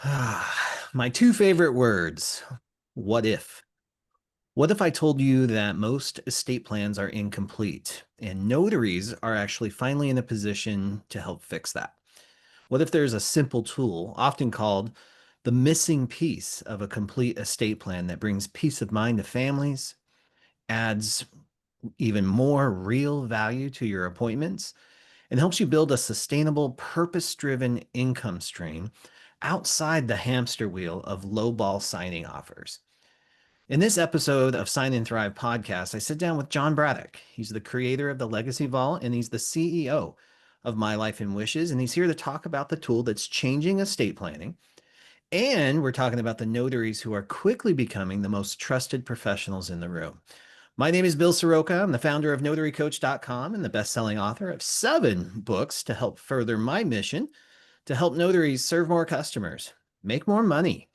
My two favorite words. What if? What if I told you that most estate plans are incomplete and notaries are actually finally in a position to help fix that? What if there's a simple tool, often called the missing piece of a complete estate plan, that brings peace of mind to families, adds even more real value to your appointments, and helps you build a sustainable, purpose driven income stream outside the hamster wheel of lowball signing offers? In this episode of Sign and Thrive podcast, I sit down with Jon Braddock. He's the creator of the Legacy Vault and he's the CEO of My Life in Wishes. And he's here to talk about the tool that's changing estate planning. And we're talking about the notaries who are quickly becoming the most trusted professionals in the room. My name is Bill Soroka. I'm the founder of NotaryCoach.com and the best-selling author of 7 books to help further my mission to help notaries serve more customers, make more money,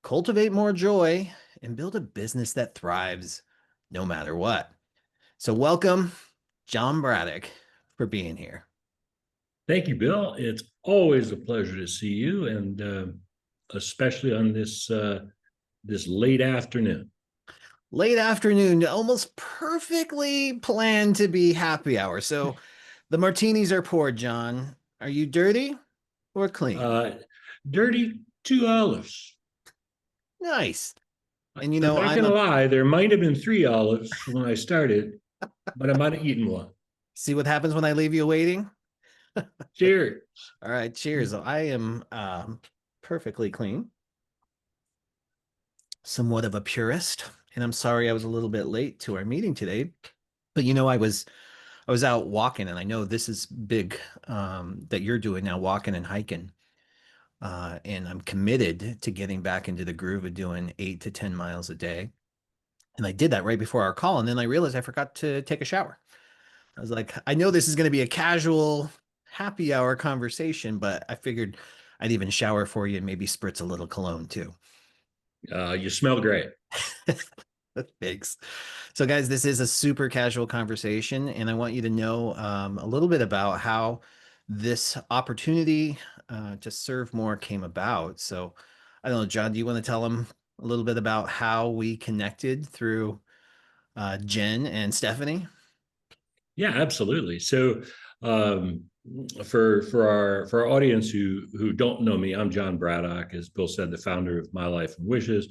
cultivate more joy, and build a business that thrives no matter what. So welcome, Jon Braddock, for being here. Thank you, Bill. It's always a pleasure to see you, and especially on this late afternoon. Late afternoon, almost perfectly planned to be happy hour. So the martinis are poured, Jon. Are you dirty or clean? Uh, Dirty 2 olives. Nice. And I'm not I'm going to a lie, there might have been 3 olives when I started, but I might have eaten one. see what happens when I leave you waiting. Cheers. All right, cheers. I am perfectly clean, somewhat of a purist, and I'm sorry I was a little bit late to our meeting today. But I was out walking, and I know this is big that you're doing now, walking and hiking. And I'm committed to getting back into the groove of doing 8 to 10 miles a day. And I did that right before our call, and then I realized I forgot to take a shower. I was like, I know this is going to be a casual happy hour conversation, but I figured I'd even shower for you and maybe spritz a little cologne too. You smell great. Thanks. So, guys, this is a super casual conversation, and I want you to know a little bit about how this opportunity to serve more came about. So, I don't know, Jon, do you want to tell them a little bit about how we connected through Jen and Stephanie? Yeah, absolutely. So, um, for our audience who don't know me, I'm Jon Braddock, as Bill said, the founder of My Life in Wishes,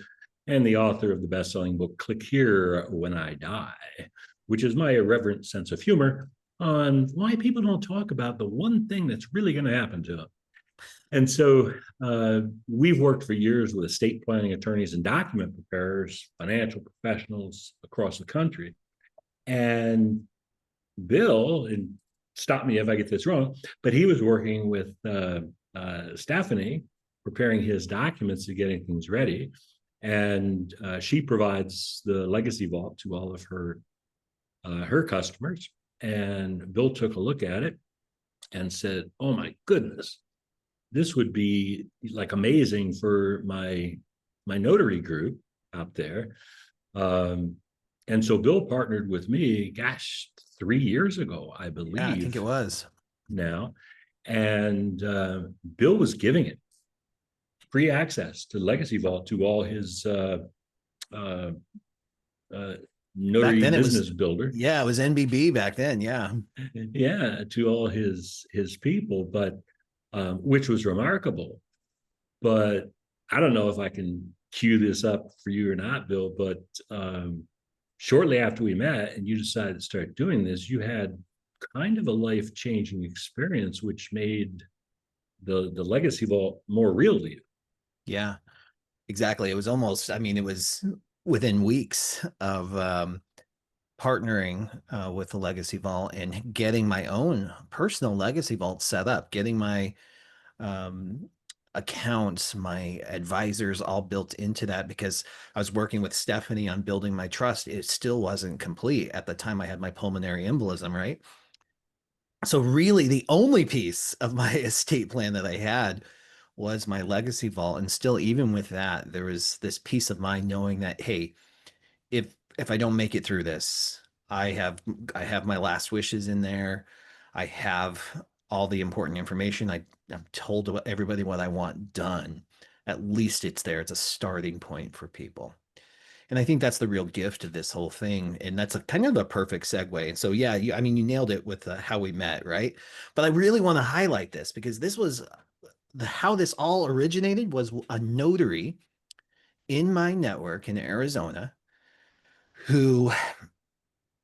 and the author of the best-selling book "Click Here When I Die," which is my irreverent sense of humor on why people don't talk about the one thing that's really going to happen to them. And so we've worked for years with estate planning attorneys and document preparers, financial professionals across the country. And Bill, and stop me if I get this wrong, but he was working with Stephanie, preparing his documents and getting things ready. And she provides the Legacy Vault to all of her customers. And Bill took a look at it and said, "Oh my goodness, this would be like amazing for my notary group out there." Um, and so Bill partnered with me, gosh, 3 years ago, I Yeah, I think it believe was. now. And Bill was giving it free access to Legacy Vault to all his uh, uh, Back notary then it was, business builder. yeah, it was NBB back then. Yeah. Yeah, to all his people, but which was remarkable. But I don't know if I can cue this up for you or not, Bill, but shortly after we met and you decided to start doing this, you had kind of a life-changing experience, which made the Legacy Vault more real to you. Yeah, exactly. It was almost, I mean, it was within weeks of partnering with the Legacy Vault and getting my own personal Legacy Vault set up, getting my um, accounts, my advisors all built into that because I was working with Stephanie on building my trust. It still wasn't complete at the time I had my pulmonary embolism, right? So really the only piece of my estate plan that I had was my Legacy Vault. And still, even with that, there was this peace of mind knowing that, hey, if I don't make it through this, I have I have my last wishes in there. I have all the important information. I've told everybody what I want done. at least it's there. It's a starting point for people. And I think that's the real gift of this whole thing. And that's a kind of a perfect segue. And so, yeah, I mean, you nailed it with how we met, right? But I really want to highlight this because this was how this all originated was a notary in my network in Arizona who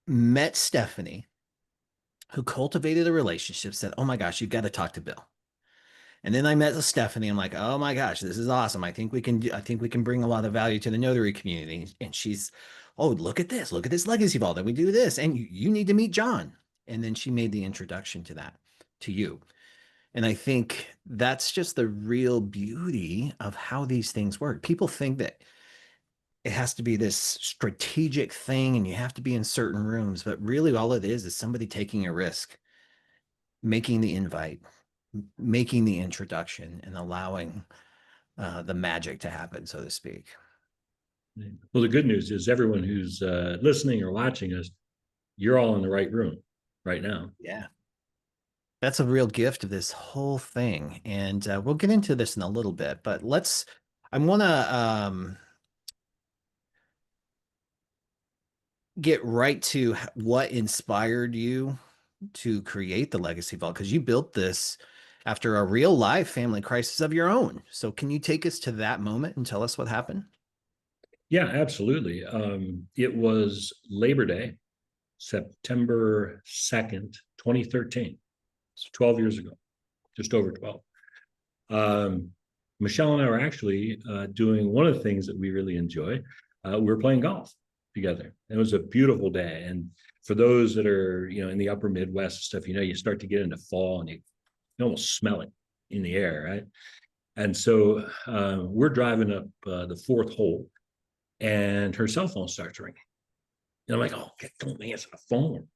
met Stephanie, who cultivated a relationship, said, "Oh my gosh, you've got to talk to Bill." And then I met Stephanie. I'm like, "Oh my gosh, this is awesome. I think we can bring a lot of value to the notary community." And she's, "Oh, look at this legacy vault. And we do this. And you need to meet Jon." And then she made the introduction to that, to you. And I think that's just the real beauty of how these things work. People think that it has to be this strategic thing and you have to be in certain rooms, but really all it is somebody taking a risk, making the invite, making the introduction, and allowing the magic to happen, so to speak. Well, the good news is everyone who's listening or watching us, you're all in the right room right now. Yeah. That's a real gift of this whole thing. And we'll get into this in a little bit, but I want to get right to what inspired you to create the Legacy Vault, because you built this after a real life family crisis of your own. So can you take us to that moment and tell us what happened? Yeah, absolutely. It was Labor Day, September 2nd, 2013. It's 12 years ago, just over 12. Um, Michelle and I were actually doing one of the things that we really enjoy. We were playing golf together. It was a beautiful day. And for those that are, in the upper Midwest and stuff, you start to get into fall and you almost smell it in the air, right? And so we're driving up the fourth hole and her cell phone starts ringing. And I'm like, oh, don't answer the phone.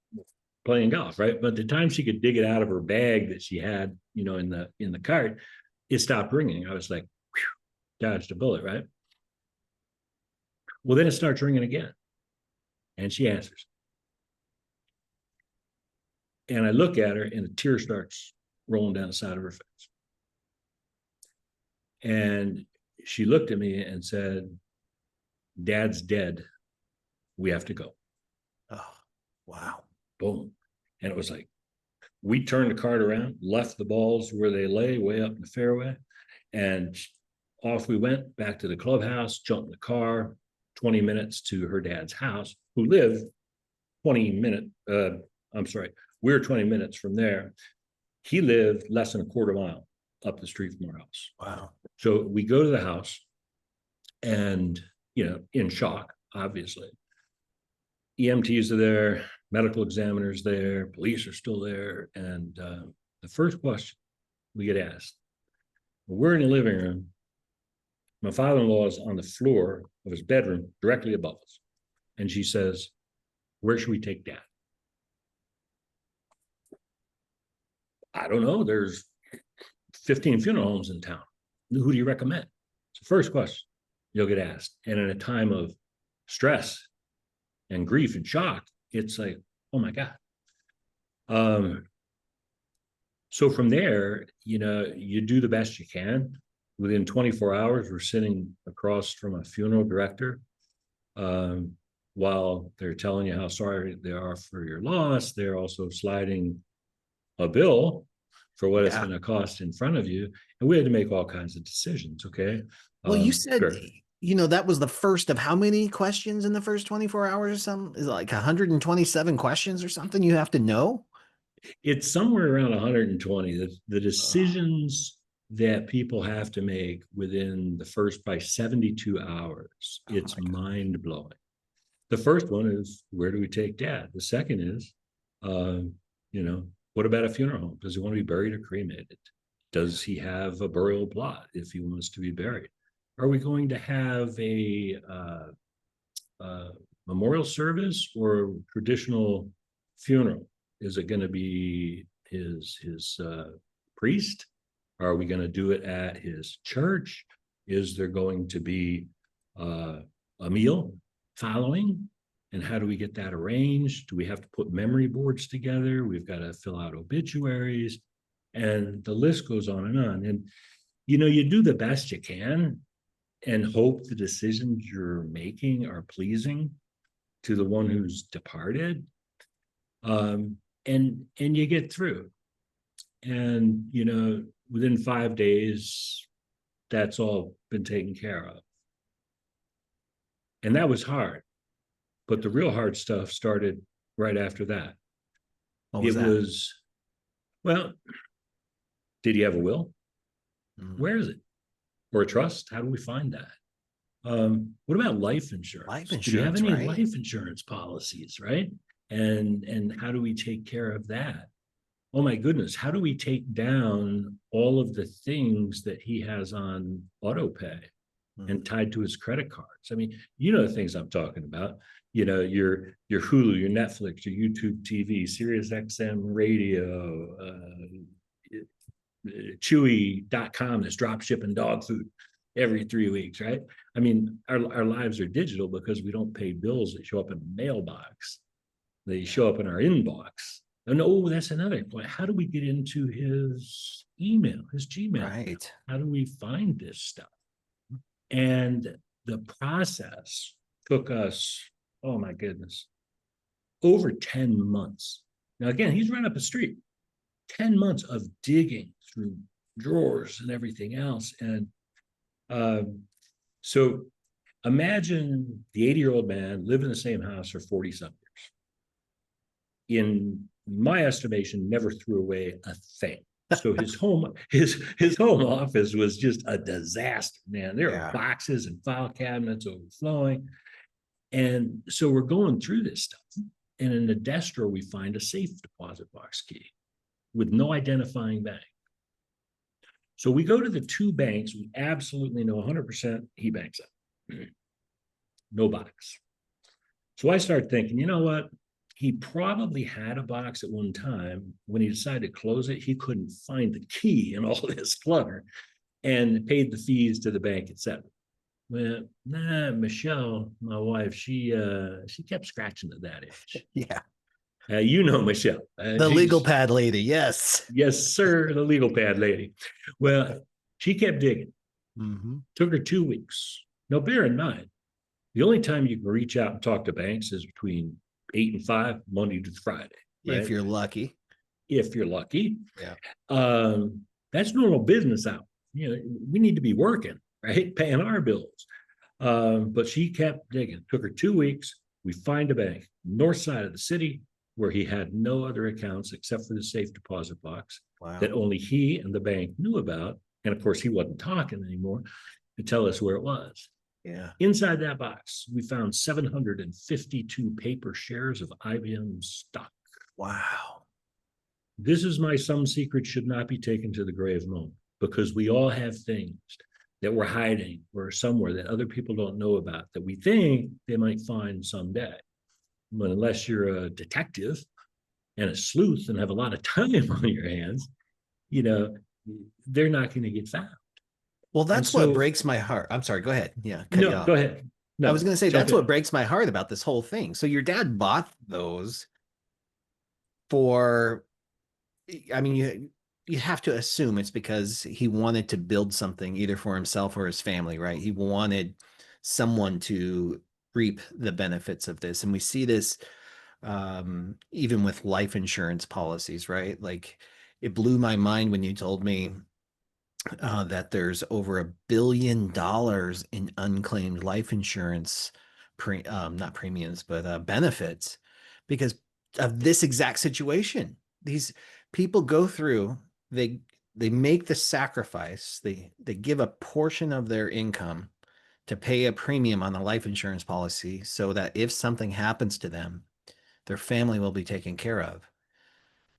Playing golf, right? But the time she could dig it out of her bag that she had, in the cart, it stopped ringing. I was like, whew, dodged a bullet, right? Well, then it starts ringing again, and she answers. And I look at her, and a tear starts rolling down the side of her face. And she looked at me and said, "Dad's dead. We have to go." Oh, wow. Boom. And it was like, we turned the cart around, left the balls where they lay, way up in the fairway, and off we went back to the clubhouse, jumped in the car, 20 minutes to her dad's house, who lived 20 minutes. I'm sorry, we were 20 minutes from there. He lived less than a quarter mile up the street from our house. Wow. So we go to the house and, in shock, obviously. EMTs are there, medical examiners there, police are still there. And the first question we get asked, we're in the living room. My father-in-law is on the floor of his bedroom directly above us. And she says, "Where should we take Dad?" I don't know. There's 15 funeral homes in town. Who do you recommend? It's the first question you'll get asked. And in a time of stress and grief and shock, it's like, oh my God. So from there, you do the best you can. Within 24 hours, we're sitting across from a funeral director. While they're telling you how sorry they are for your loss, they're also sliding a bill for what it's Yeah. going to cost in front of you. And we had to make all kinds of decisions. Okay. Well, you said, Sure. that was the first of how many questions in the first 24 hours or something? Is it like 127 questions or something you have to know? It's somewhere around 120. The Oh, decisions that people have to make within the first by 72 hours, oh it's my God. mind blowing. The first one is, where do we take Dad? The second is, uh, what about a funeral home? Does he want to be buried or cremated? Does he have a burial plot if he wants to be buried? Are we going to have a memorial service or traditional funeral? Is it going to be his priest? Are we going to do it at his church? Is there going to be a meal following? And how do we get that arranged? Do we have to put memory boards together? We've got to fill out obituaries, and the list goes on and on. And you do the best you can and hope the decisions you're making are pleasing to the one who's departed. And you get through. And within 5 days, that's all been taken care of. And that was hard. But the real hard stuff started right after that. What was It that? was, well, did he have a will? Mm. Where is it? Or a trust? How do we find that? What about life Life insurance? Did he have insurance, any right? life insurance policies, right? And how do we take care of that? Oh my goodness, how do we take down all of the things that he has on auto pay and Mm. tied to his credit cards? I mean, the things I'm talking about. Your Hulu, your Netflix, your YouTube TV, Sirius XM radio, Chewy.com is drop shipping dog food every 3 weeks, right? I mean, our lives are digital because we don't pay bills that show up in the mailbox. They show up in our inbox. And that's another point. How do we get into his email, his Gmail account? Right. How do we find this stuff? And the process took us, oh my goodness, over 10 months. Now, again, he's right up the street. 10 months of digging through drawers and everything else. And so imagine the 80-year-old man lived in the same house for 40 some years. In my estimation, never threw away a thing. So his home office was just a disaster, man. There are Yeah. boxes and file cabinets overflowing. And so we're going through this stuff. And in the desk drawer, we find a safe deposit box key with no identifying bank. So we go to the two banks we absolutely know 100% he banks at. No box. So I start thinking, you know what? He probably had a box at one time. When he decided to close it, he couldn't find the key in all this clutter and paid the fees to the bank, etc. Well, Michelle, my wife, she kept scratching at that itch. Yeah. Michelle. The legal pad lady. Yes. Yes, sir, the legal pad lady. Well, she kept digging. Mm-hmm. Took her 2 weeks. Now, bear in mind, the only time you can reach out and talk to banks is between 8 and 5, Monday to Friday, right? If you're lucky. If you're lucky. Yeah. That's normal business hours. We need to be working, right? Paying our bills. But she kept digging. Took her 2 weeks. We find a bank, north side of the city, where he had no other accounts except for the safe deposit box. Wow. That only he and the bank knew about. And of course, he wasn't talking anymore to tell us where it was. Yeah. Inside that box, we found 752 paper shares of IBM stock. Wow. This is my some secret should not be taken to the grave moment, because we all have things that we're hiding or somewhere that other people don't know about that we think they might find someday. But unless you're a detective and a sleuth and have a lot of time on your hands, they're not going to get found. Well, that's what breaks my heart. I'm sorry. Go ahead. Yeah. Cut you No, off. go ahead. No, I was going to say jump that's in. what breaks my heart about this whole thing. So your dad bought those for, I mean, you have to assume it's because he wanted to build something either for himself or his family, right? He wanted someone to reap the benefits of this. And we see this even with life insurance policies, right? Like it blew my mind when you told me that there's over $1 billion in unclaimed life insurance, not premiums, but benefits because of this exact situation. These people go through, they make the sacrifice, they give a portion of their income to pay a premium on the life insurance policy so that if something happens to them, their family will be taken care of.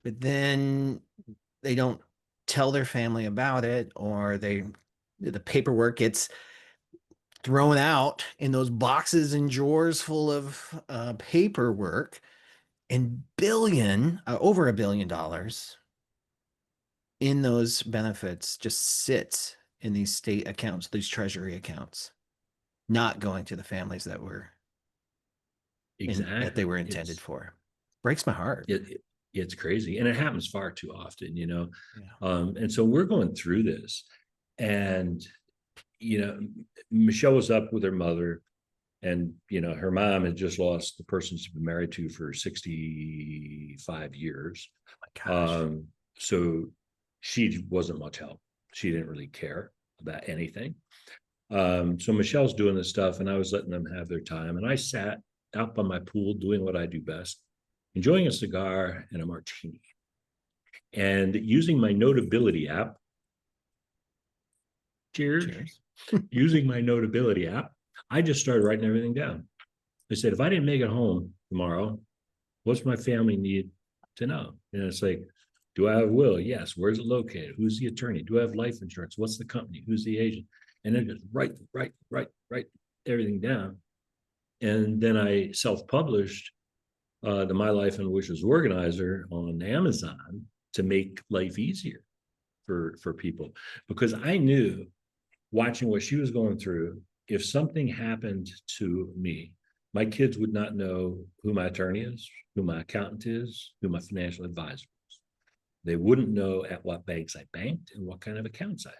But then they don't tell their family about it, or the paperwork gets thrown out in those boxes and drawers full of paperwork, and over $1 billion in those benefits just sits in these state accounts, these treasury accounts, not going to the families that they were intended for. Breaks my heart. It's crazy, and it happens far too often, Yeah. And so we're going through this, And, Michelle was up with her mother, and, her mom had just lost the person she's been married to for 65 years. Oh my gosh. So she wasn't much help. She didn't really care about anything. So Michelle's doing this stuff, and I was letting them have their time. And I sat out by my pool doing what I do best, enjoying a cigar and a martini, and using my Notability app. Cheers. Cheers. Using my Notability app, I just started writing everything down. I said, if I didn't make it home tomorrow, what's my family need to know? And it's like, do I have a will? Yes. Where's it located? Who's the attorney? Do I have life insurance? What's the company? Who's the agent? And then just write everything down. And then I self-published the My Life and Wishes organizer on Amazon to make life easier for people, because I knew, watching what she was going through, if something happened to me, my kids would not know who my attorney is, who my accountant is, who my financial advisor is. They wouldn't know at what banks I banked and what kind of accounts I had.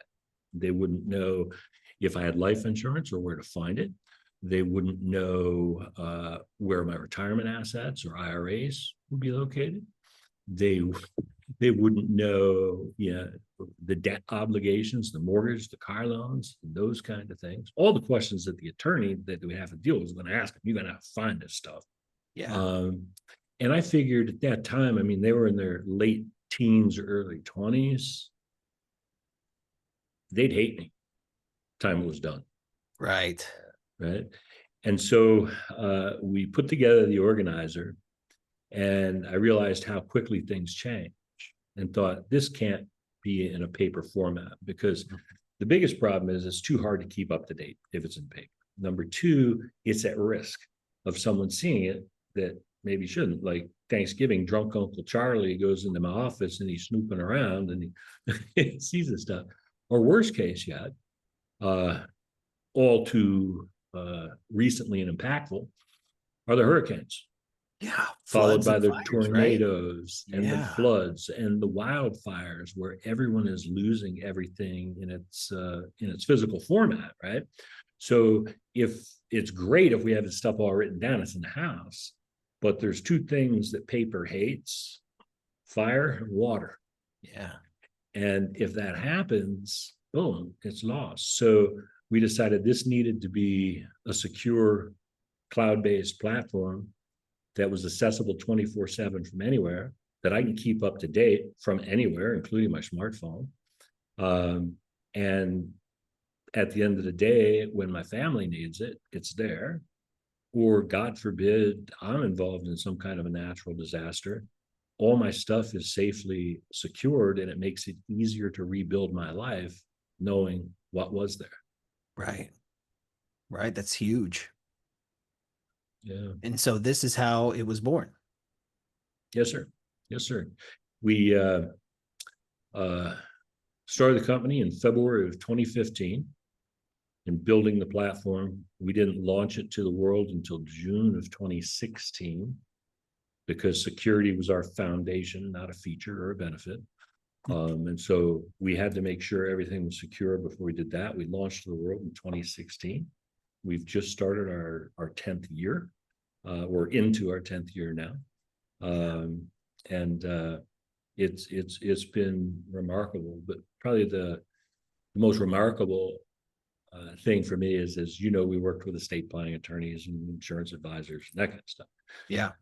They wouldn't know if I had life insurance or where to find it. They wouldn't know where my retirement assets or IRAs would be located. They wouldn't know, the debt obligations, the mortgage, the car loans, those kind of things. All the questions that the attorney that we have to deal with is going to ask them. You're going to have to find this stuff. Yeah. And I figured at that time, I mean, they were in their late teens or early 20s. They'd hate me. Time was done. Right. Right. And so we put together the organizer, and I realized how quickly things change, and thought, this can't be in a paper format, because the biggest problem is it's too hard to keep up to date if it's in paper. Number two, it's at risk of someone seeing it that maybe shouldn't. Like Thanksgiving, drunk Uncle Charlie goes into my office and he's snooping around and he sees this stuff. Or worst case yet, all too recently and impactful, are the hurricanes. Yeah. Followed Floods by and the fires, right? tornadoes and the Yeah. floods and the wildfires, where everyone is losing everything in its physical format, right? So if it's great if we have this stuff all written down, it's in the house, but there's two things that paper hates: fire and water. Yeah. And if that happens, boom, it's lost. So we decided this needed to be a secure cloud-based platform that was accessible 24/7 from anywhere, that I can keep up to date from anywhere, including my smartphone. And at the end of the day, when my family needs it, it's there. Or God forbid, I'm involved in some kind of a natural disaster, all my stuff is safely secured, and it makes it easier to rebuild my life knowing what was there. Right. Right. That's huge. Yeah. And so this is how it was born. Yes, sir. Yes, sir. We started the company in February of 2015 and building the platform. We didn't launch it to the world until June of 2016, because security was our foundation, not a feature or a benefit. And so we had to make sure everything was secure before we did that. We launched to the world in 2016. We've just started our 10th year. We're into our 10th year now. And it's been remarkable, but probably the most remarkable thing for me is, as you know, we worked with estate planning attorneys and insurance advisors and that kind of stuff. Yeah.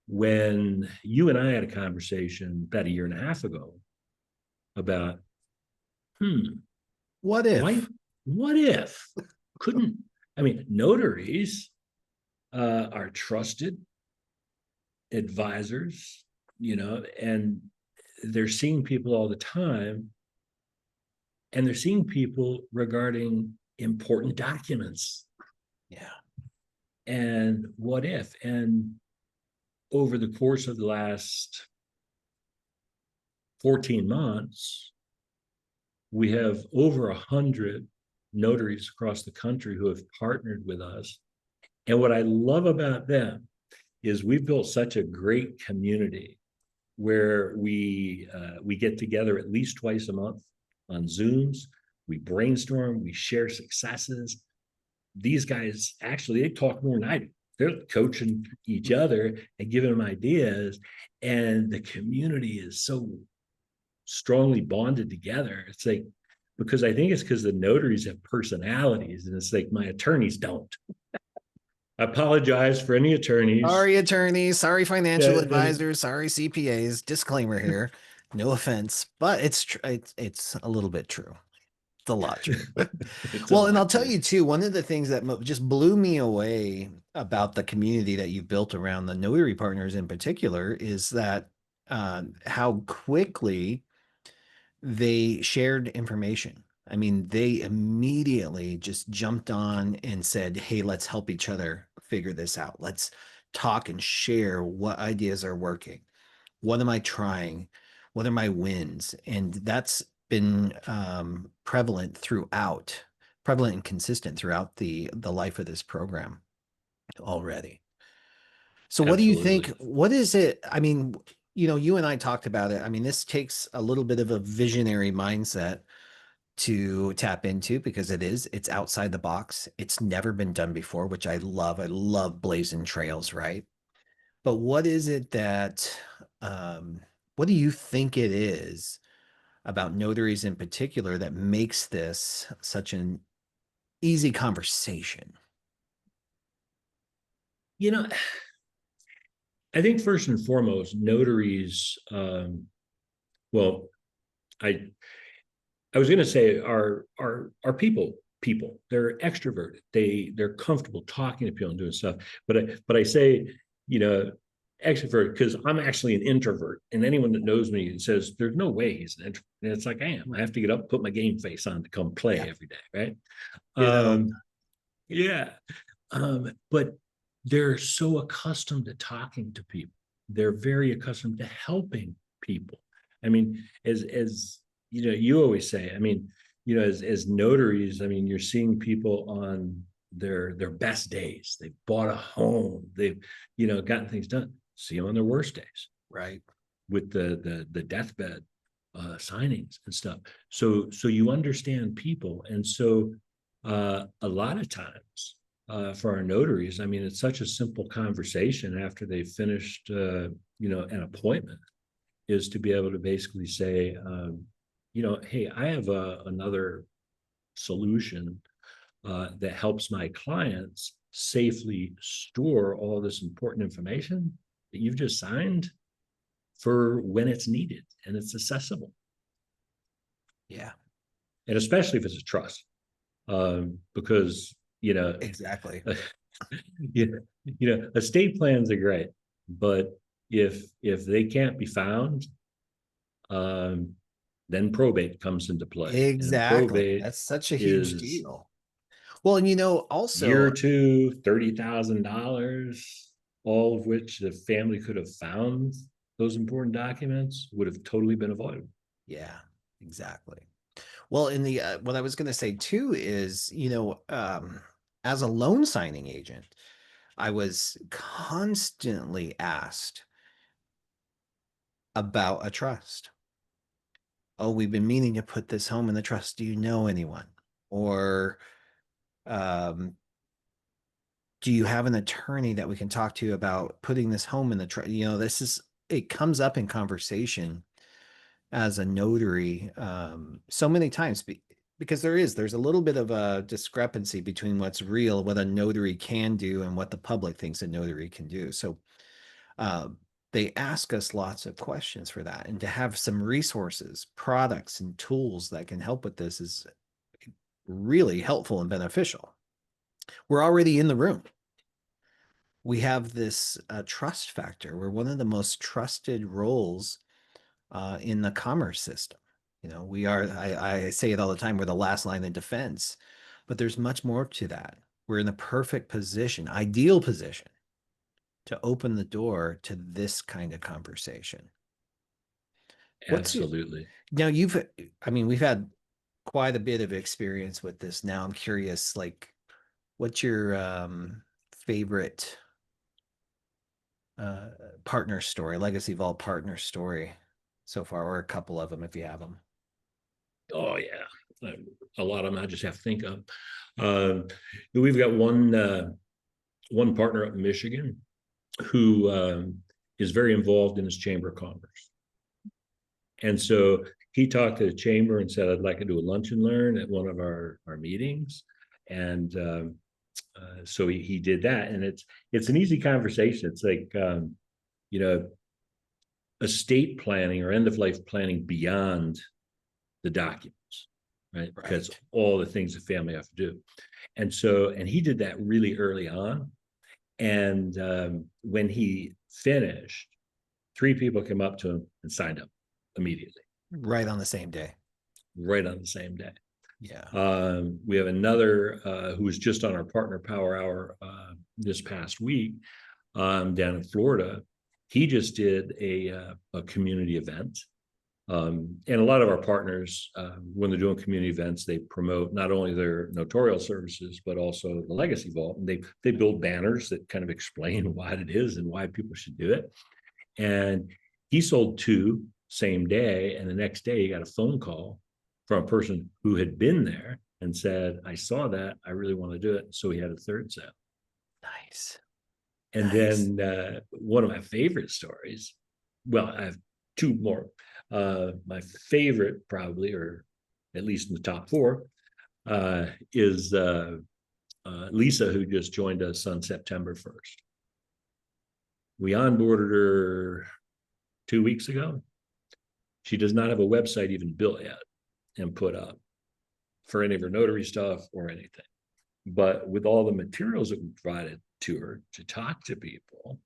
When you and I had a conversation about a year and a half ago about, What if? what if couldn't, I mean, notaries are trusted advisors, and they're seeing people all the time, and they're seeing people regarding important documents. Yeah. And what if? And over the course of the last 14 months, we have over 100 notaries across the country who have partnered with us. And what I love about them is we've built such a great community where we get together at least twice a month on Zooms. we brainstorm, we share successes. These guys actually, they talk more than I do. They're coaching each other and giving them ideas, and the community is so strongly bonded together. It's like, because I think it's because the notaries have personalities, and it's like my attorneys don't. I apologize for any attorneys Sorry, attorneys. Sorry, financial that advisors. Sorry, CPAs. Disclaimer here. No offense, but it's a little bit true. It's a lot true. it's a Well, and I'll lot tell true. you too, one of the things that just blew me away about the community that you built around the notary partners in particular is that how quickly they shared information. I mean, they immediately just jumped on and said, "Hey, let's help each other figure this out. Let's talk and share what ideas are working. What am I trying? What are my wins?" And that's been prevalent and consistent throughout the life of this program already. So what do you think? Absolutely. What is it? I mean, you and I talked about it. I mean, this takes a little bit of a visionary mindset to tap into because it's outside the box. It's never been done before, which I love. I love blazing trails, right? But what is it that, what do you think it is about notaries in particular that makes this such an easy conversation? You know, I think first and foremost, notaries, well, I I was going to say are people. They're extroverted. They're comfortable talking to people and doing stuff. But I say, you know, extrovert because I'm actually an introvert. And anyone that knows me says there's no way he's an introvert. And it's like I am. I have to get up, put my game face on to come play Yeah, every day, right? ditto. Yeah. But they're so accustomed to talking to people. They're very accustomed to helping people. I mean, as you know, you always say, I mean, as notaries, I mean, you're seeing people on their best days. They've bought a home, they've, gotten things done. See them on their worst days Right. with the deathbed signings and stuff. So you understand people, and so a lot of times for our notaries, I mean, it's such a simple conversation after they've finished, an appointment, is to be able to basically say, hey, I have another solution that helps my clients safely store all this important information that you've just signed for when it's needed and it's accessible. Yeah, And especially if it's a trust, because exactly. estate plans are great, but if they can't be found, um, then probate comes into play, and Exactly. probate That's such a huge is deal. Well, and year also, or two, $30,000, all of which the family could have found those important documents would have totally been avoided. yeah, exactly. Well, in the what I was going to say too is, as a loan signing agent, I was constantly asked about a trust. Oh, we've been meaning to put this home in the trust. Do you know anyone? Or um, do you have an attorney that we can talk to about putting this home in the trust? It comes up in conversation as a notary so many times because there's a little bit of a discrepancy between what's real, what a notary can do, and what the public thinks a notary can do. So uh, they ask us lots of questions for that, and to have some resources, products, and tools that can help with this is really helpful and beneficial. We're already in the room. We have this trust factor. We're one of the most trusted roles in the commerce system. We are, I say it all the time, we're the last line of defense, but there's much more to that. We're in the perfect position, ideal position to open the door to this kind of conversation. What's it? Absolutely. Now I mean, we've had quite a bit of experience with this now. I'm curious, like, what's your favorite uh, partner story, Legacy Vault partner story so far, or a couple of them if you have them? Oh yeah, a lot of them I just have to think of. We've got one partner up in Michigan who is very involved in his Chamber of Commerce. And so he talked to the chamber and said, I'd like to do a lunch and learn at one of our meetings. And so he did that. And it's an easy conversation. It's like, estate planning or end of life planning beyond the documents, right? Because all the things the family have to do. And he did that really early on. And when he finished, 3 people came up to him and signed up immediately. Right on the same day. Right on the same day. Yeah. We have another who was just on our Partner Power Hour this past week down in Florida. He just did a community event. And a lot of our partners, when they're doing community events, they promote not only their notarial services, but also the Legacy Vault. And they build banners that kind of explain what it is and why people should do it. And he sold 2 same day. And the next day he got a phone call from a person who had been there and said, I saw that, I really want to do it. So he had a 3rd sale. Nice. And then one of my favorite stories, well, I have 2 more. My favorite probably, or at least in the top 4, is Lisa, who just joined us on September 1st. We onboarded her 2 weeks ago. She does not have a website even built yet and put up for any of her notary stuff or anything. But with all the materials that we provided to her to talk to people,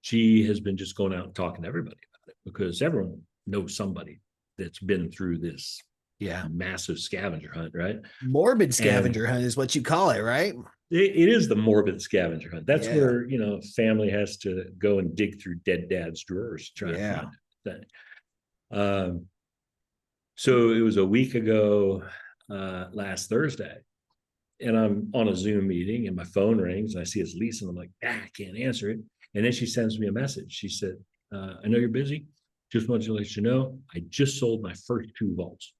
she has been just going out and talking to everybody about it, because everyone knows somebody that's been through this massive scavenger hunt, right? Morbid scavenger hunt is what you call it, right? It is the morbid scavenger hunt. That's where, family has to go and dig through dead dad's drawers to try to find it. So it was a week ago, last Thursday, and I'm on a Zoom meeting and my phone rings and I see it's Lisa and I'm like, I can't answer it. And then she sends me a message. She said, I know you're busy. Just wanted to let you know, I just sold my first 2 vaults.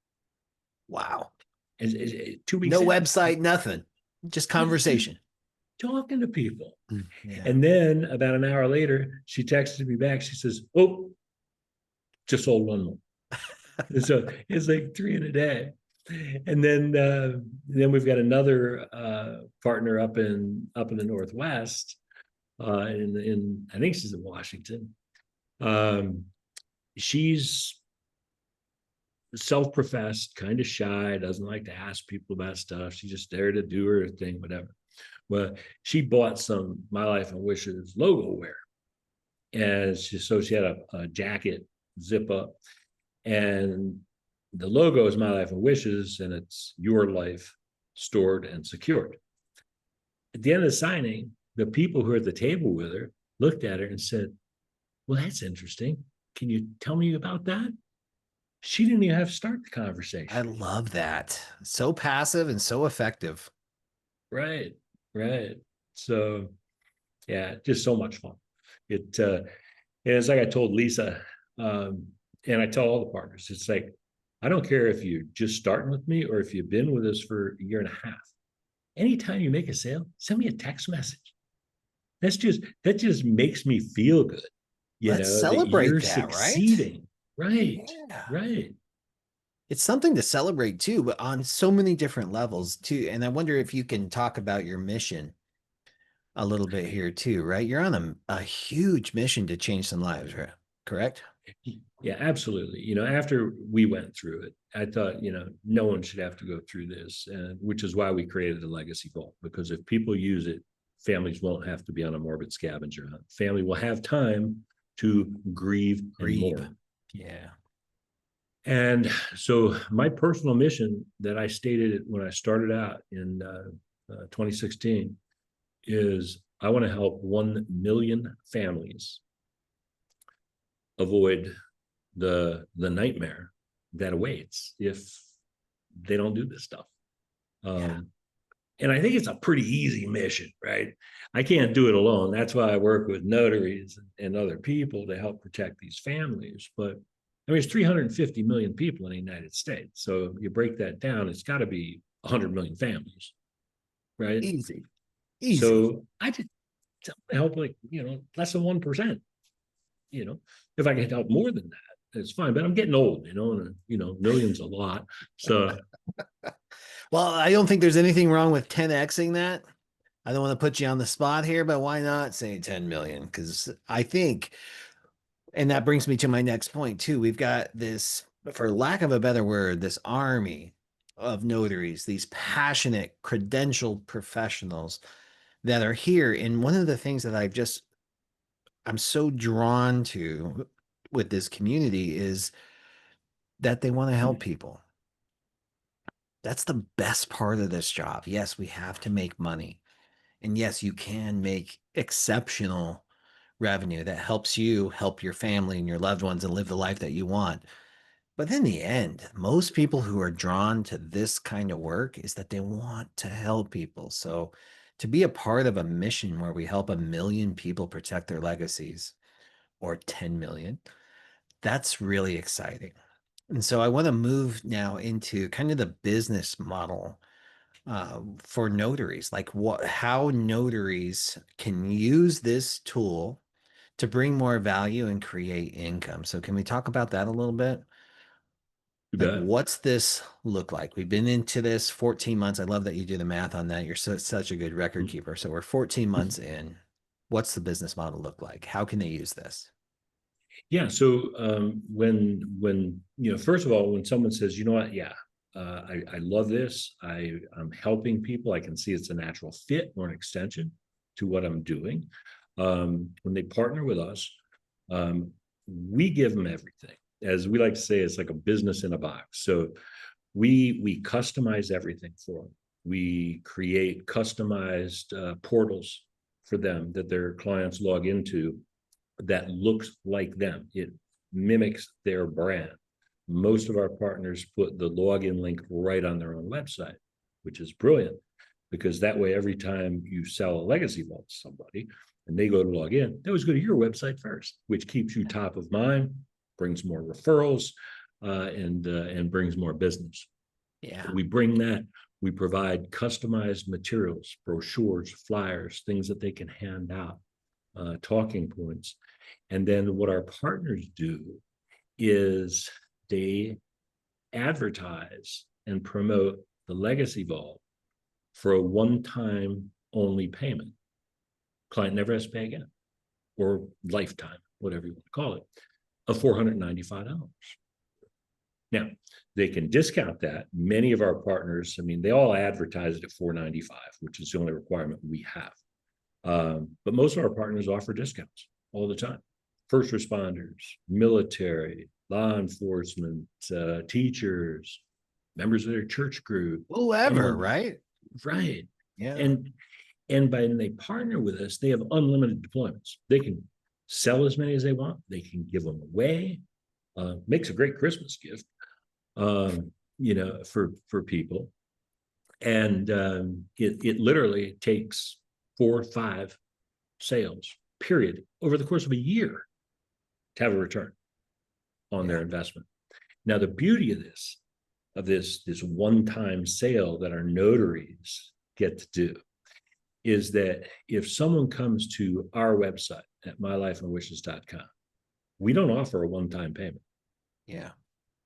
Wow. And 2 weeks. No website, nothing. Just conversation. Talking to people. Yeah. And then about an hour later, she texted me back. She says, oh, just sold 1 more. So it's like 3 in a day. And then we've got another partner up in the Northwest, in I think she's in Washington. She's self-professed, kind of shy, doesn't like to ask people about stuff. She's just there to do her thing, whatever. Well, she bought some My Life and Wishes logo wear, and she had a jacket zip up, and the logo is My Life and Wishes, and it's your life stored and secured. At the end of the signing, the people who are at the table with her looked at her and said, well, that's interesting. Can you tell me about that? She didn't even have to start the conversation. I love that. So passive and so effective. Right. So, yeah, just so much fun. It's like I told Lisa, and I tell all the partners, it's like, I don't care if you're just starting with me or if you've been with us for a year and a half. Anytime you make a sale, send me a text message. That just makes me feel good. Let's celebrate that you're that, succeeding. Right. Yeah. Right. It's something to celebrate too, but on so many different levels too. And I wonder if you can talk about your mission a little bit here too, right? You're on a huge mission to change some lives, right? Correct? Yeah, absolutely. After we went through it, I thought, no one should have to go through this, which is why we created the Legacy Vault, because if people use it, families won't have to be on a morbid scavenger hunt. Family will have time to grieve. And mourn. Yeah. And so my personal mission that I stated when I started out in 2016 is I want to help 1 million families avoid the nightmare that awaits if they don't do this stuff. And I think it's a pretty easy mission, right? I can't do it alone. That's why I work with notaries and other people to help protect these families. But I mean, it's 350 million people in the United States. So you break that down, it's got to be 100 million families, right? Easy, easy. So I just help like, less than 1%, if I can help more than that, it's fine. But I'm getting old, and, millions a lot. So Well, I don't think there's anything wrong with 10xing that. I don't want to put you on the spot here, but why not say 10 million? Because I think, and that brings me to my next point too. We've got this, for lack of a better word, this army of notaries, these passionate, credentialed professionals that are here. And one of the things that I'm so drawn to with this community is that they want to help people. That's the best part of this job. Yes, we have to make money. And yes, you can make exceptional revenue that helps you help your family and your loved ones and live the life that you want. But in the end, most people who are drawn to this kind of work is that they want to help people. So to be a part of a mission where we help 1 million people protect their legacies or 10 million, that's really exciting. And so I want to move now into kind of the business model for notaries, like how notaries can use this tool to bring more value and create income. So can we talk about that a little bit? you Like, bet. what's this look like? We've been into this 14 months. I love that you do the math on that. You're such a good record keeper. So we're 14 months in. What's the business model look like? How can they use this? Yeah. So when first of all, when someone says, you know what, yeah, I love this. I'm helping people. I can see it's a natural fit or an extension to what I'm doing. When they partner with us, we give them everything. As we like to say, it's like a business in a box. So we customize everything for them. We create customized portals for them that their clients log into that looks like them. It mimics their brand. Most of our partners put the login link right on their own website, which is brilliant because that way, every time you sell a legacy vault to somebody and they go to log in, they always go to your website first, which keeps you top of mind, brings more referrals, and brings more business. Yeah. We bring that. We provide customized materials, brochures, flyers, things that they can hand out, talking points. And then what our partners do is they advertise and promote the legacy vault for a one-time only payment. Client never has to pay again, or lifetime, whatever you want to call it, of $495. Now, they can discount that. Many of our partners, I mean, they all advertise it at $495, which is the only requirement we have. But most of our partners offer discounts all the time. First responders, military, law enforcement, teachers, members of their church group, Whoever, anyone, right? right? Yeah. And when they partner with us, they have unlimited deployments. They can sell as many as they want. They can give them away. Makes a great Christmas gift, for people. And it literally takes 4 or 5 sales, period, over the course of a year to have a return on their Yeah. investment. Now, the beauty of this one-time sale that our notaries get to do is that if someone comes to our website at mylifeandwishes.com, we don't offer a one-time payment. Yeah.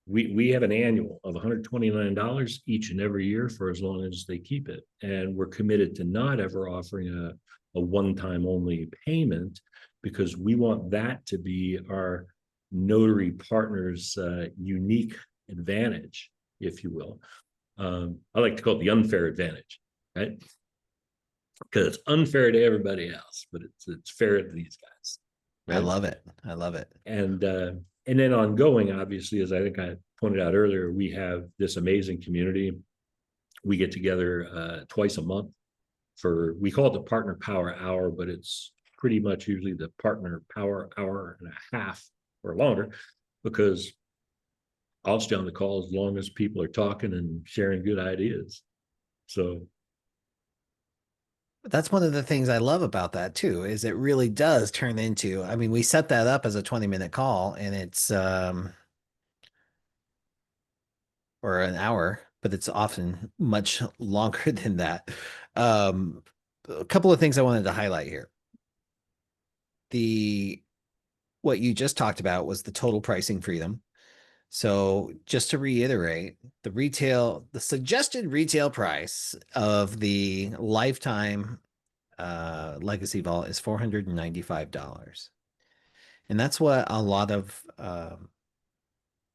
We have an annual of $129 each and every year for as long as they keep it. And we're committed to not ever offering a one-time only payment because we want that to be our notary partners' unique advantage, if you will. I like to call it the unfair advantage, right? Because it's unfair to everybody else, but it's fair to these guys, I right? love it. I love it. And then ongoing, obviously, as I think I pointed out earlier, we have this amazing community. We get together twice a month we call it the Partner Power Hour, but it's pretty much usually the Partner Power Hour and a half or longer, because I'll stay on the call as long as people are talking and sharing good ideas. So That's one of the things I love about that too, is it really does turn into, I mean, we set that up as a 20-minute call and or an hour, but it's often much longer than that. Um, a couple of things I wanted to highlight here. The What you just talked about was the total pricing freedom. So just to reiterate, the suggested retail price of the lifetime legacy vault is $495. And that's what a lot of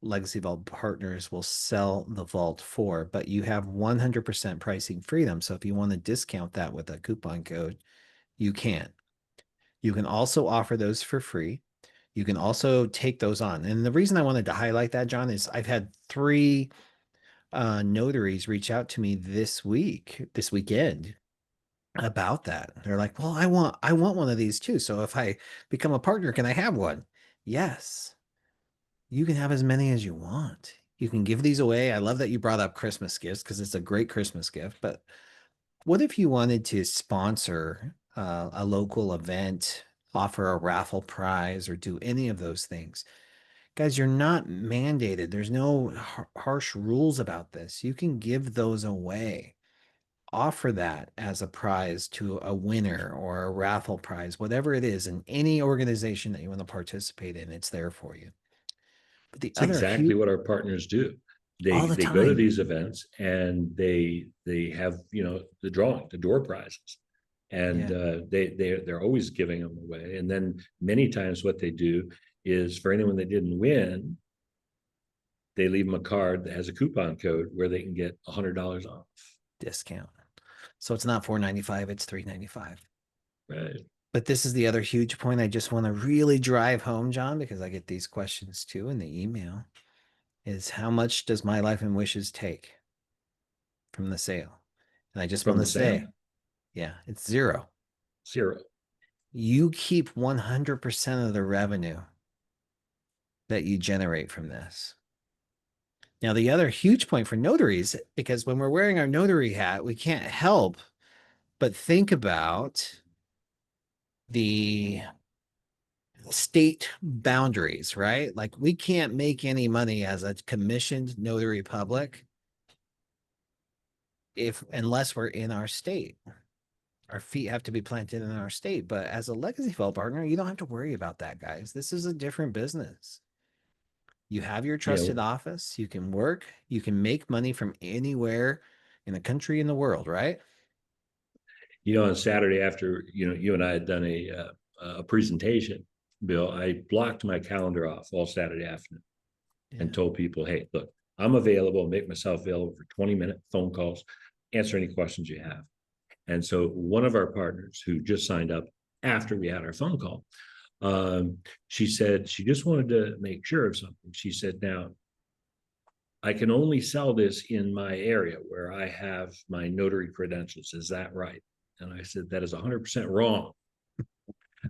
legacy vault partners will sell the vault for, but you have 100% pricing freedom. So if you want to discount that with a coupon code, you can. You can also offer those for free. You can also take those on. And the reason I wanted to highlight that, Jon, is I've had three notaries reach out to me this weekend about that. They're like, "Well, I want one of these too. So if I become a partner, can I have one?" Yes, you can have as many as you want. You can give these away. I love that you brought up Christmas gifts because it's a great Christmas gift. But what if you wanted to sponsor a local event, offer a raffle prize, or do any of those things? Guys, you're not mandated. There's no harsh rules about this. You can give those away. Offer that as a prize to a winner or a raffle prize, whatever it is, in any organization that you want to participate in, it's there for you. But the It's other exactly huge, what our partners do. all the They go to time. these events and they have, you know, the drawing, the door prizes, and Yeah, they're always giving them away. And then many times what they do is for anyone that didn't win, they leave them a card that has a coupon code where they can get $100 off. discount. So it's not 495, it's 395. Right. But this is the other huge point I just want to really drive home, Jon, because I get these questions too in the email, is how much does My Life and Wishes take from the sale? And I just From want the to say, sale, yeah, it's zero. zero. You keep 100% of the revenue that you generate from this. Now, the other huge point for notaries, because when we're wearing our notary hat, we can't help but think about the state boundaries, right? Like we can't make any money as a commissioned notary public if unless we're in our state. Our feet have to be planted in our state. But as a legacy vault partner, you don't have to worry about that, guys. This is a different business. You have your Yeah, trusted office, you can work, you can make money from anywhere in the country in the world, right? you know, on Saturday after, you know, you and I had done a presentation, Bill, I blocked my calendar off all Saturday afternoon and Yeah. told people, hey, look, I'm available, make myself available for 20-minute phone calls, answer any questions you have. And so one of our partners who just signed up after we had our phone call, she said she just wanted to make sure of something. She said, now I can only sell this in my area where I have my notary credentials. Is that right? And I said, that is 100% wrong.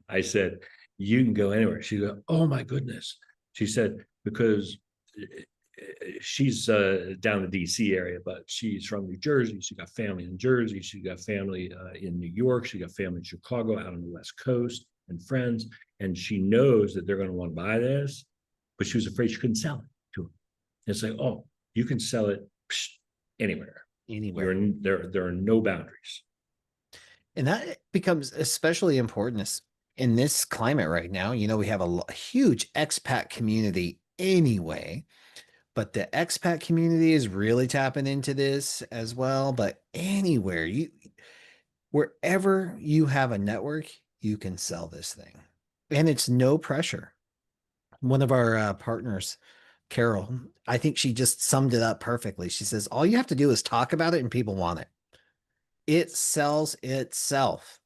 I said, you can go anywhere. She go, oh my goodness. She said, because she's down the DC area, but she's from New Jersey. She got family in Jersey. She got family in New York. She got family in Chicago, out on the West Coast, and friends. And she knows that they're going to want to buy this, but she was afraid she couldn't sell it to them. It's like, oh, you can sell it anywhere. You're Anywhere. in, there are no boundaries. And that becomes especially important in this climate right now. You know, we have a huge expat community anyway, but the expat community is really tapping into this as well. But anywhere wherever you have a network, you can sell this thing. And it's no pressure. One of our partners, Carol, I think she just summed it up perfectly. She says, all you have to do is talk about it and people want it. It sells itself.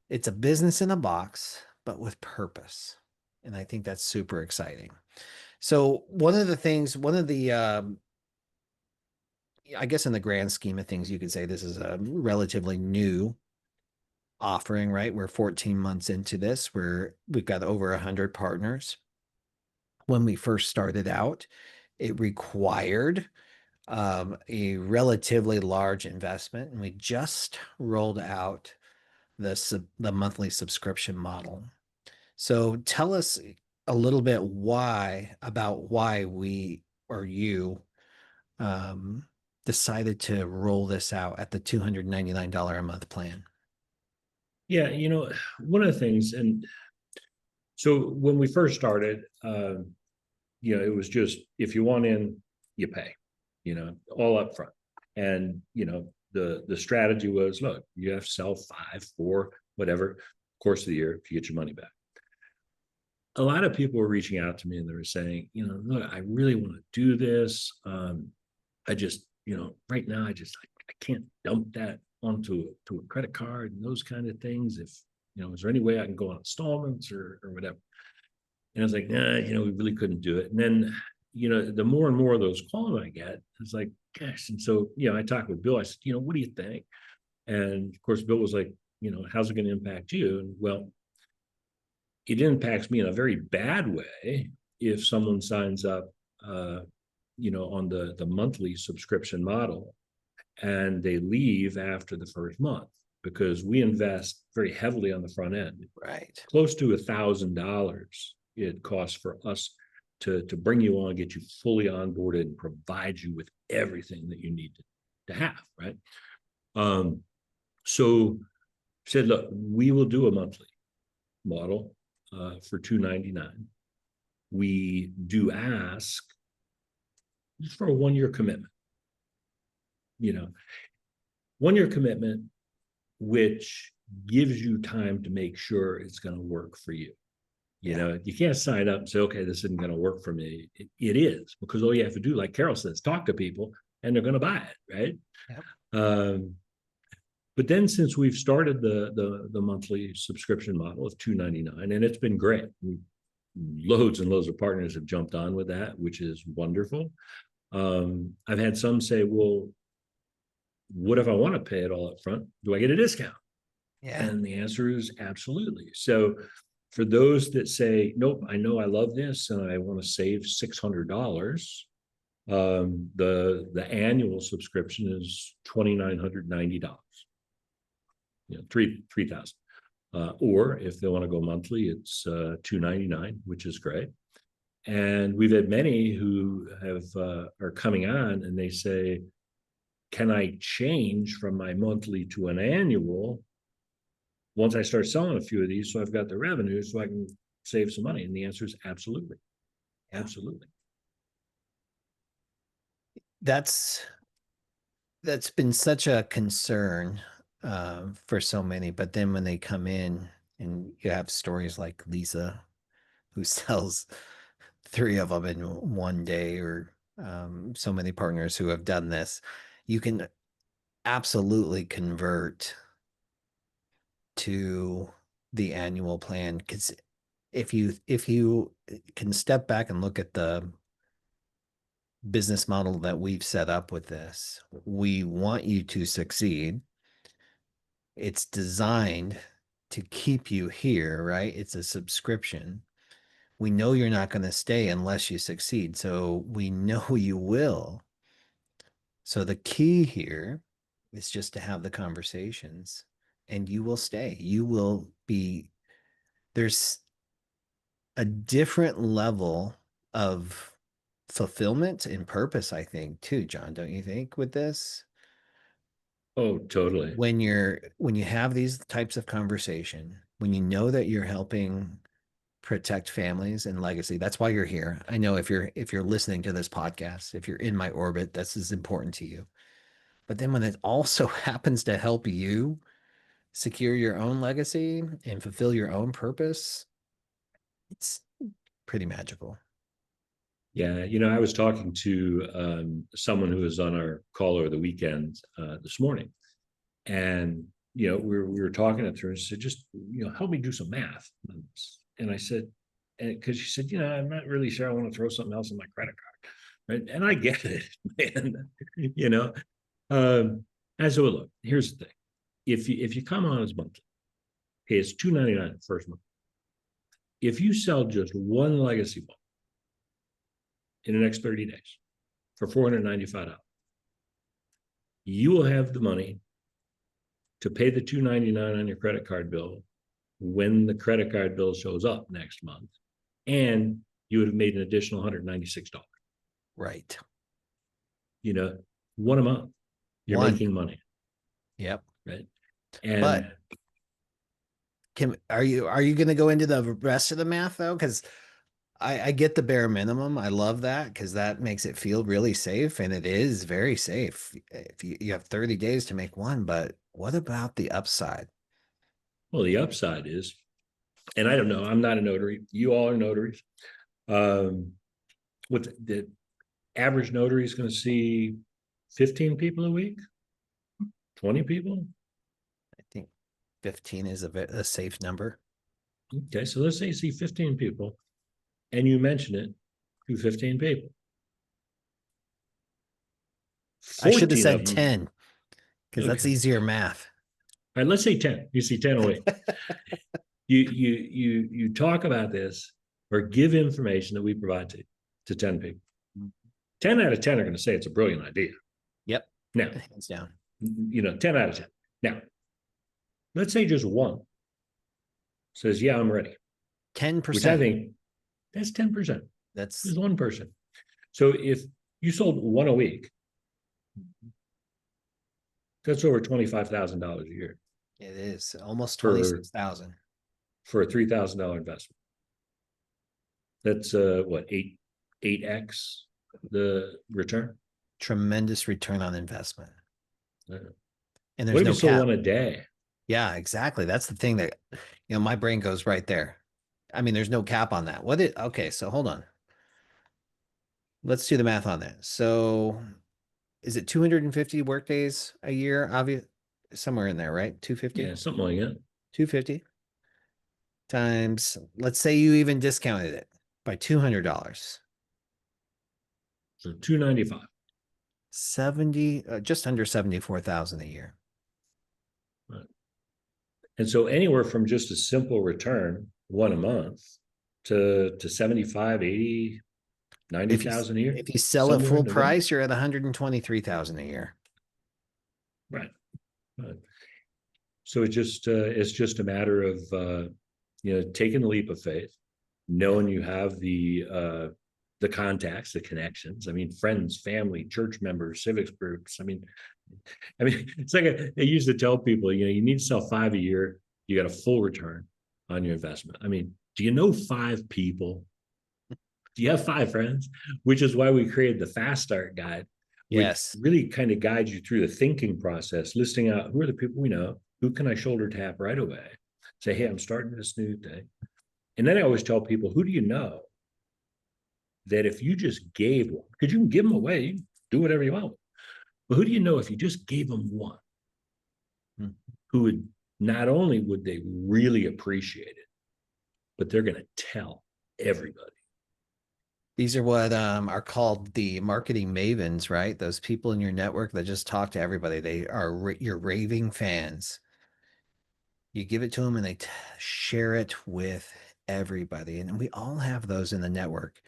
It's a business in a box, but with purpose. And I think that's super exciting. So, one of the, I guess in the grand scheme of things, you could say this is a relatively new offering, right? We're 14 months into this. We've got over 100 partners. When we first started out, it required a relatively large investment, and we just rolled out the monthly subscription model. So tell us a little bit why we or you um, decided to roll this out at the $299 a month plan? Yeah, one of the things, and so when we first started, it was just if you want in, you pay, all up front. And the strategy was, look, you have to sell 5, 4, whatever course of the year to get your money back. A lot of people were reaching out to me and they were saying, look, I really want to do this. I just, right now I can't dump that onto a credit card and those kind of things. If, is there any way I can go on installments or whatever? And I was like, nah, we really couldn't do it. And then, the more and more of those calls I get, it's like, gosh. And so, I talked with Bill. I said, what do you think? And of course, Bill was like, how's it going to impact you? And well, it impacts me in a very bad way if someone signs up, on the monthly subscription model and they leave after the first month, because we invest very heavily on the front end. Right. Close to $1,000 it costs for us to bring you on, get you fully onboarded, and provide you with everything that you need to have, right? So said, look, we will do a monthly model for $299. We do ask just for a 1-year commitment. 1-year commitment, which gives you time to make sure it's going to work for you. You can't sign up and say, okay, this isn't going to work for me. It is, because all you have to do, like Carol says, talk to people and they're going to buy it, right? Yep. But then since we've started the monthly subscription model of $299, and it's been great. Loads and loads of partners have jumped on with that, which is wonderful. I've had some say, well, what if I want to pay it all up front? Do I get a discount? Yeah. And the answer is absolutely. So for those that say, nope, I know I love this and I want to save $600, the annual subscription is $2,990. $3,000. Or if they want to go monthly, it's $299, which is great. And we've had many who are coming on and they say, can I change from my monthly to an annual once I start selling a few of these, so I've got the revenue so I can save some money? And the answer is absolutely. Absolutely. That's been such a concern for so many. But then when they come in and you have stories like Lisa, who sells 3 of them in one day, or so many partners who have done this, you can absolutely convert to the annual plan, because if you can step back and look at the business model that we've set up with this, we want you to succeed. It's designed to keep you here, right? It's a subscription. We know you're not going to stay unless you succeed, so we know you will. So the key here is just to have the conversations, and you will stay. You will be, there's a different level of fulfillment and purpose, I think, too, Jon, don't you think, with this? Oh, totally. When you have these types of conversation, when you know that you're helping protect families and legacy, that's why you're here. I know if you're listening to this podcast, if you're in my orbit, this is important to you. But then when it also happens to help you secure your own legacy and fulfill your own purpose, it's pretty magical. Yeah, I was talking to someone who was on our call over the weekend this morning, and we were talking to her and she said, just help me do some math. And I said, because she said, I'm not really sure I want to throw something else on my credit card, right? And I get it, man. I said, well, look, here's the thing: if you come on as monthly, okay, it's $299 the first month. If you sell just one legacy book in the next 30 days for $495, you will have the money to pay the $299 on your credit card bill when the credit card bill shows up next month, and you would have made an additional $196. Right. you know, one a month, you're One. making money, Yep. right? But And are you going to go into the rest of the math though? Because I get the bare minimum. I love that because that makes it feel really safe, and it is very safe. If you have 30 days to make one, but what about the upside? well, the upside is, and I don't know, I'm not a notary. You all are notaries. Um, what the average notary is going to see 15 people a week, 20 people. I think 15 is a safe number. Okay, so let's say you see 15 people and you mention it to 15 people. I should have 14 of said them, 10 because that's okay. easier math. All right, let's say 10. You see 10 a week. You talk about this or give information that we provide to 10 people. 10 out of 10 are going to say it's a brilliant idea. Yep. Now, Hands down. 10 out of 10. Now, let's say just one says, yeah, I'm ready, which I 10%. think that's 10%. That's There's one person. So if you sold one a week, that's over $25,000 a year it is almost for 26,000. a $3,000 investment. That's what, 8x the return. Tremendous return on investment. And What there's if you no sold cap. one a day? Yeah, exactly. That's the thing that, my brain goes right there. I mean, there's no cap on that. Okay, so hold on. Let's do the math on that. So is it 250 work days a year? Obvious, somewhere in there, right? 250? Yeah, something like that. 250 times, let's say you even discounted it by $200. So 295. 70, just under 74,000 a year. Right. And so anywhere from just a simple return, one a month, to 75, 80, If you 90,000 a year, if you sell at somewhere full in the middle. price, you're at 123,000 a year. Right. Right. So it's just a matter of taking the leap of faith, Yeah. knowing you have the contacts, the connections. I mean, friends, family, church members, civics groups. I mean, it's like I used to tell people, you need to sell 5 a year. You got a full return on your investment. I mean, do you know 5 people? Do you have 5 friends? Which is why we created the Fast Start Guide, which Yes. really kind of guides you through the thinking process, listing out who are the people we know, who can I shoulder tap right away, say, hey, I'm starting this new thing. And then I always tell people, who do you know that if you just gave one, because you can give them away, you can do whatever you want. But who do you know if you just gave them one, Hmm. who would not only would they really appreciate it, but they're going to tell everybody. These are what are called the marketing mavens, right? Those people in your network that just talk to everybody. They are your raving fans. You give it to them and they share it with everybody. And we all have those in the network.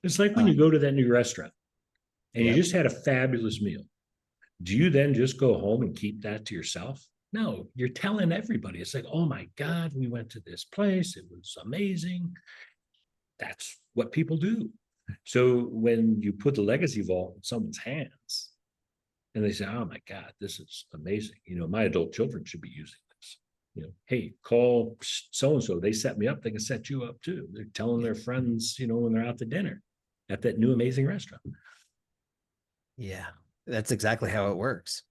It's like when Uh, you go to that new restaurant and you yep. just had a fabulous meal. Do you then just go home and keep that to yourself? No, you're telling everybody. It's like, oh my God, we went to this place. It was amazing. That's what people do. So when you put the legacy vault in someone's hands and they say, oh my God, this is amazing. My adult children should be using this. Hey, call so and so. They set me up. They can set you up too. They're telling their friends, when they're out to dinner at that new amazing restaurant. Yeah. That's exactly how it works.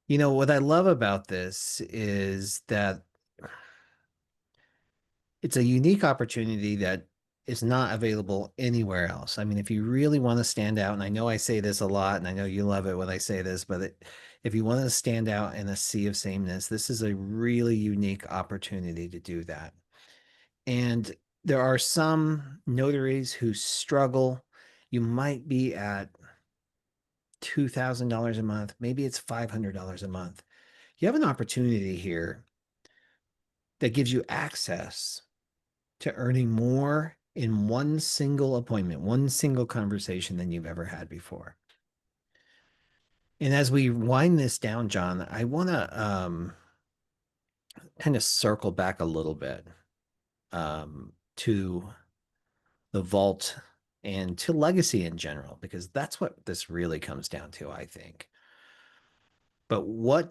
What I love about this is that it's a unique opportunity that is not available anywhere else. I mean, if you really want to stand out, and I know I say this a lot, and I know you love it when I say this, but if you want to stand out in a sea of sameness, this is a really unique opportunity to do that. And there are some notaries who struggle. You might be at $2,000 a month, maybe it's $500 a month. You have an opportunity here that gives you access to earning more in one single appointment, one single conversation than you've ever had before. And as we wind this down, Jon, I want to kind of circle back a little bit to the vault and to legacy in general, because that's what this really comes down to, I think. But when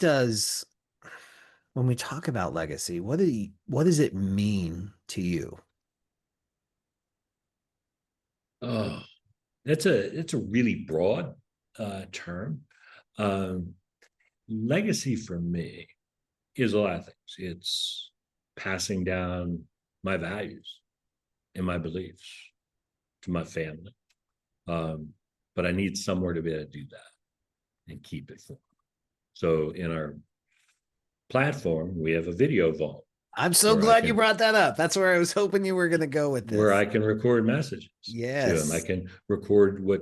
we talk about legacy, what does it mean to you? Oh, it's a really broad term. Um, Legacy for me is a lot of things. It's passing down my values and my beliefs to my family. But I need somewhere to be able to do that and keep it for them. So in our platform, we have a video vault I'm so where I glad you can brought that up. That's where I was hoping you were going to go with where this. I can record messages to them. I Yes. can record what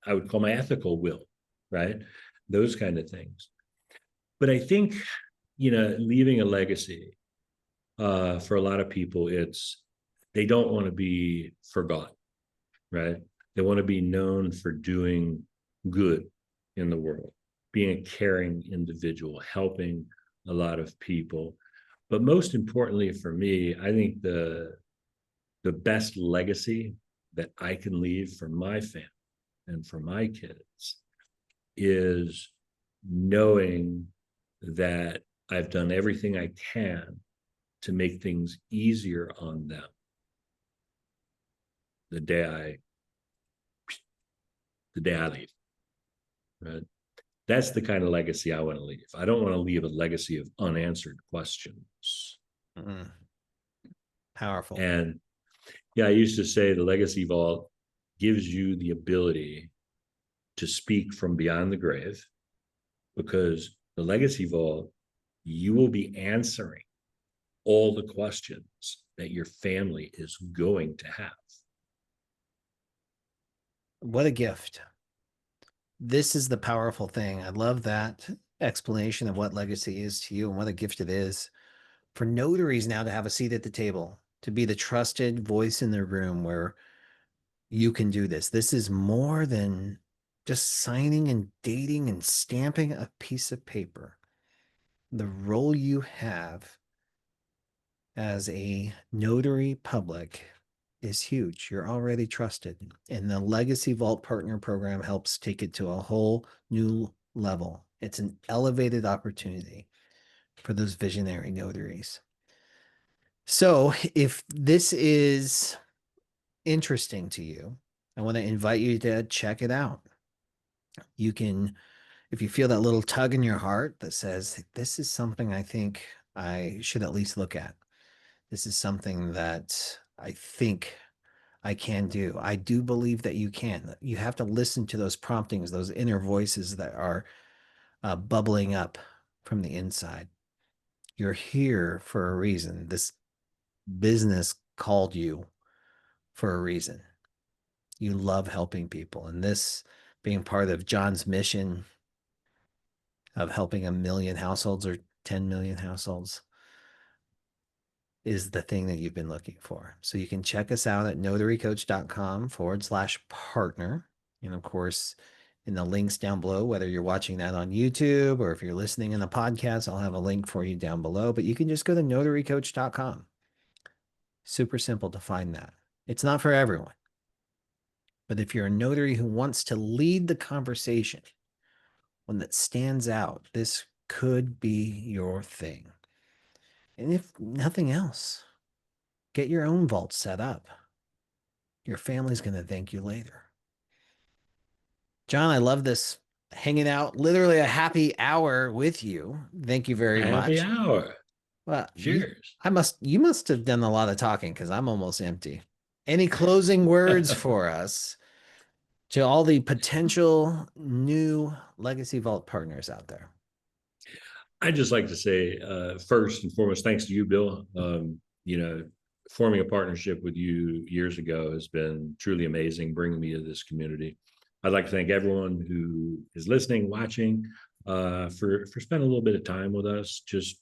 I would call my ethical will, right? Those kind of things. But I think, leaving a legacy for a lot of people, it's they don't want to be forgotten, right? They want to be known for doing good in the world, being a caring individual, helping a lot of people. But most importantly for me, I think the best legacy that I can leave for my family and for my kids is knowing that I've done everything I can to make things easier on them the day I leave. Right? That's the kind of legacy I want to leave. I don't want to leave a legacy of unanswered questions. Mm, powerful. And yeah, I used to say the legacy vault gives you the ability to speak from beyond the grave, because the legacy vault, you will be answering all the questions that your family is going to have. What a gift. This is the powerful thing. I love that explanation of what legacy is to you and what a gift it is for notaries now to have a seat at the table, to be the trusted voice in the room where you can do this. This is more than just signing and dating and stamping a piece of paper. The role you have as a notary public is huge. You're already trusted. And the Legacy Vault Partner Program helps take it to a whole new level. It's an elevated opportunity for those visionary notaries. So, if this is interesting to you, I want to invite you to check it out. You can, if you feel that little tug in your heart that says, this is something I think I should at least look at. This is something that I think I can do. I do believe that you can. You have to listen to those promptings, those inner voices that are bubbling up from the inside. You're here for a reason. This business called you for a reason. You love helping people. And this being part of Jon's mission of helping 1 million households or 10 million households is the thing that you've been looking for. So you can check us out at notarycoach.com/partner. And of course, in the links down below, whether you're watching that on YouTube or if you're listening in the podcast, I'll have a link for you down below. But you can just go to notarycoach.com. Super simple to find that. It's not for everyone. But if you're a notary who wants to lead the conversation, one that stands out, this could be your thing. And if nothing else, get your own vault set up. Your family's going to thank you later. Jon, I love this hanging out, literally a happy hour with you. Thank you very A happy much. hour. Well, Cheers. you must have done a lot of talking because I'm almost empty. Any closing words for us to all the potential new Legacy Vault partners out there? I'd just like to say, first and foremost, thanks to you, Bill. Forming a partnership with you years ago has been truly amazing, bringing me to this community. I'd like to thank everyone who is listening, watching, for spending a little bit of time with us, just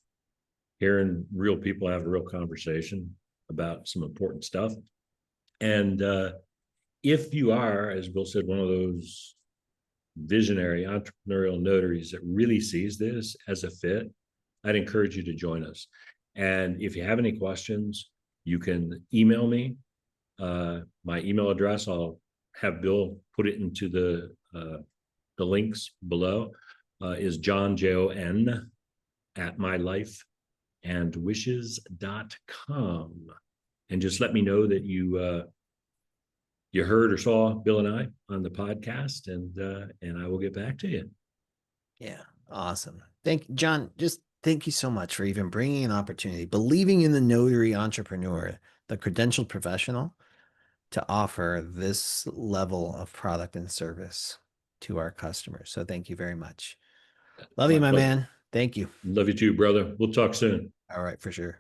hearing real people have a real conversation about some important stuff. And if you are, as Bill said, one of those visionary entrepreneurial notaries that really sees this as a fit, I'd encourage you to join us. And if you have any questions, you can email me. My email address, I'll have Bill put it into the links below, is Jon, Jon, at mylifeandwishes.com. And just let me know that you heard or saw Bill and I on the podcast, and I will get back to you. Yeah, awesome. Thank you, John. Just thank you so much for even bringing an opportunity, believing in the notary entrepreneur, the credentialed professional, to offer this level of product and service to our customers. So thank you very much. Love you, My my pleasure. man. Thank you. Love you too, brother. We'll talk soon. All right, for sure.